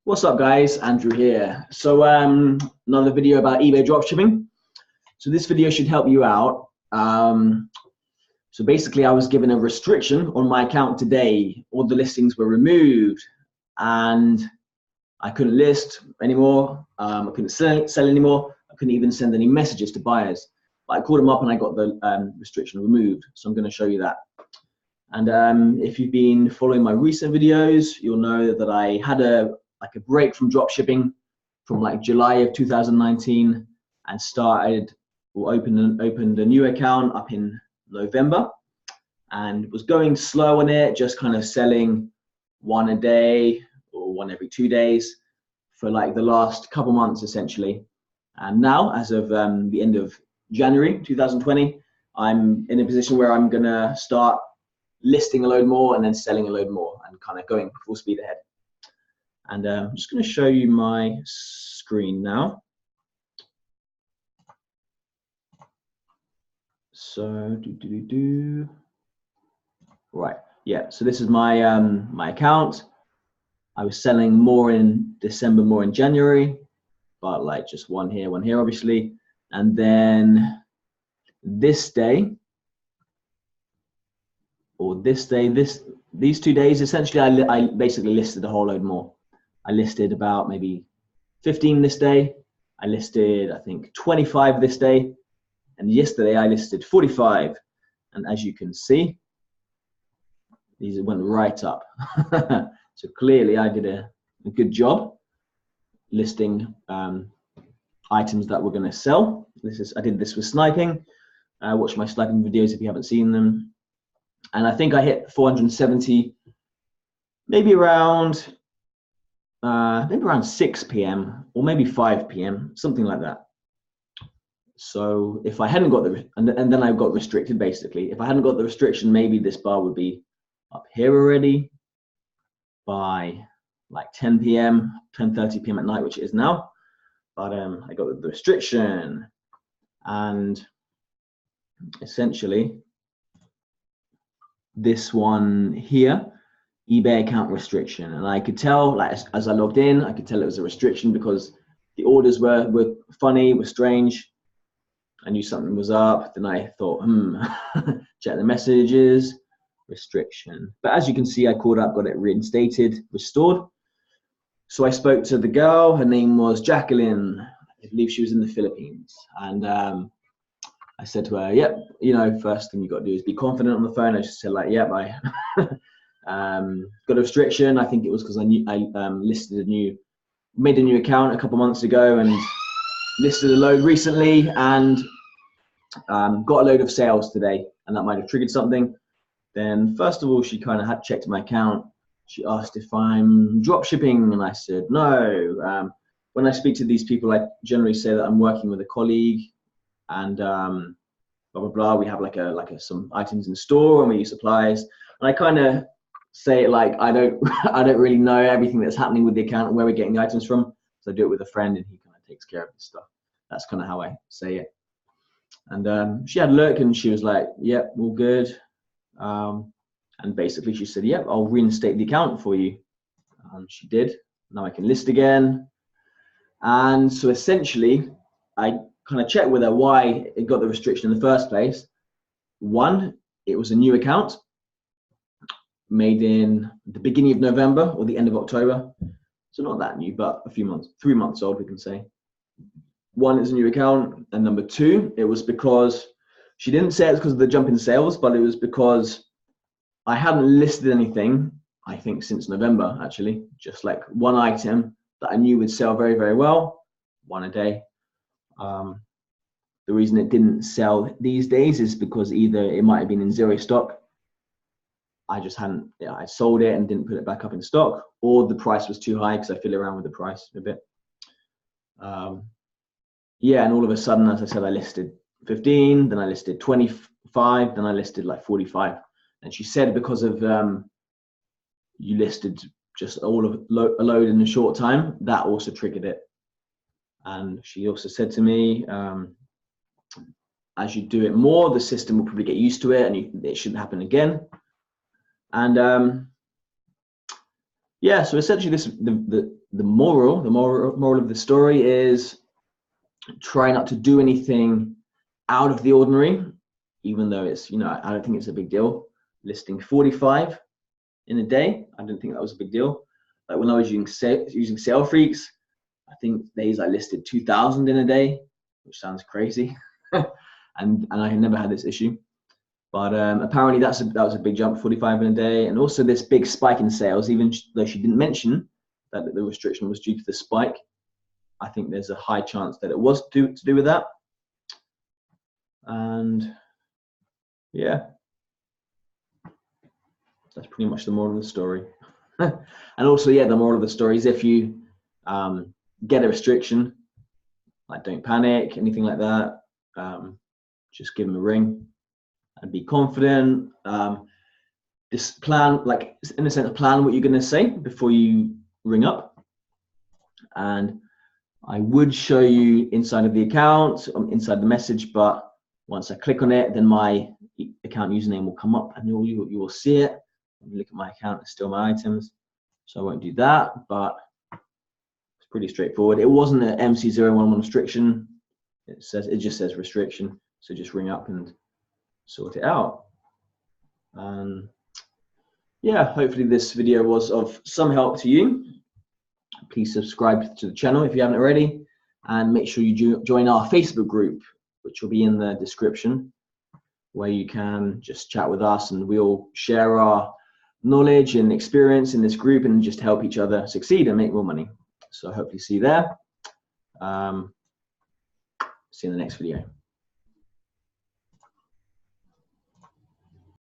What's up guys, Andrew here. So another video about eBay dropshipping. So this video should help you out. So basically I was given a restriction on my account today. All the listings were removed and I couldn't list anymore. I couldn't sell anymore. I couldn't even send any messages to buyers. But I called them up and I got the restriction removed. So I'm going to show you that. And if you've been following my recent videos, you'll know that I had a break from dropshipping from like July of 2019 and opened a new account up in November and was going slow on it, just kind of selling one a day or one every 2 days for like the last couple months essentially. And now, as of the end of January 2020, I'm in a position where I'm gonna start listing a load more and then selling a load more and kind of going full speed ahead. And I'm just going to show you my screen now. So, right, yeah. So this is my my account. I was selling more in December, more in January, but like just one here, obviously. And then this day, or this day, these 2 days, essentially, I basically listed a whole load more. I listed about maybe 15 this day. I listed, I think, 25 this day. And yesterday I listed 45. And as you can see, these went right up. So clearly I did a good job listing items that we're going to sell. I did this with sniping. Watch my sniping videos if you haven't seen them. And I think I hit 470, maybe around 6 p.m. or maybe 5 p.m., something like that. So if I hadn't got and then I got restricted basically. If I hadn't got the restriction, maybe this bar would be up here already by like 10 p.m., 10:30 p.m. at night, which it is now. But I got the restriction, and essentially this one here, eBay account restriction, and I could tell, like as I logged in, I could tell it was a restriction because the orders were funny, were strange. I knew something was up. Then I thought, check the messages, restriction. But as you can see, I called up, got it reinstated, restored. So I spoke to the girl. Her name was Jacqueline. I believe she was in the Philippines, and I said to her, yep, you know, first thing you got to do is be confident on the phone. I just said like, yep, I got a restriction. I think it was because I made a new account a couple months ago and listed a load recently and got a load of sales today, and that might have triggered something. Then first of all, she kind of had checked my account. She asked if I'm drop shipping, and I said no. When I speak to these people, I generally say that I'm working with a colleague and blah blah blah. We have like some items in store and we use supplies. And I kind of say it like I don't really know everything that's happening with the account and where we're getting the items from. So I do it with a friend and he kind of takes care of this stuff. That's kind of how I say it. And she had a look and she was like, yep, all good. And basically she said, yep, I'll reinstate the account for you. She did. Now I can list again. And so essentially I kind of checked with her why it got the restriction in the first place. One, it was a new account made in the beginning of November or the end of October. So not that new, but a few months, 3 months old, we can say. One, is a new account. And number two, it was because she didn't say it's because of the jump in sales, but it was because I hadn't listed anything, I think since November actually, just like one item that I knew would sell very, very well, one a day. The reason it didn't sell these days is because either it might have been in zero stock, I just hadn't, I sold it and didn't put it back up in stock, or the price was too high because I fiddle around with the price a bit. Yeah, and all of a sudden, as I said, I listed 15, then I listed 25, then I listed like 45. And she said because of you listed just a load in a short time, that also triggered it. And she also said to me, as you do it more, the system will probably get used to it and it shouldn't happen again. And yeah, so essentially the moral of the story is try not to do anything out of the ordinary, even though it's, I don't think it's a big deal. Listing 45 in a day, I didn't think that was a big deal. Like when I was using Sale Freaks, I think days I listed 2,000 in a day, which sounds crazy. and I had never had this issue. But apparently that was a big jump, 45 in a day. And also this big spike in sales, even though she didn't mention that the restriction was due to the spike, I think there's a high chance that it was to do with that. And yeah, that's pretty much the moral of the story. And also, yeah, the moral of the story is if you get a restriction, like don't panic, anything like that, just give them a ring and be confident. Just plan, like in a sense, plan what you're going to say before you ring up. And I would show you inside of the account, inside the message, but once I click on it, then my account username will come up and you will see it. Look at my account, it's still my items, so I won't do that, but it's pretty straightforward. It wasn't an MC011 restriction. It just says restriction, so just ring up and sort it out. Yeah, hopefully this video was of some help to you. Please subscribe to the channel if you haven't already, and make sure you join our Facebook group, which will be in the description, where you can just chat with us and we'll share our knowledge and experience in this group and just help each other succeed and make more money. So hopefully see you there. See you in the next video.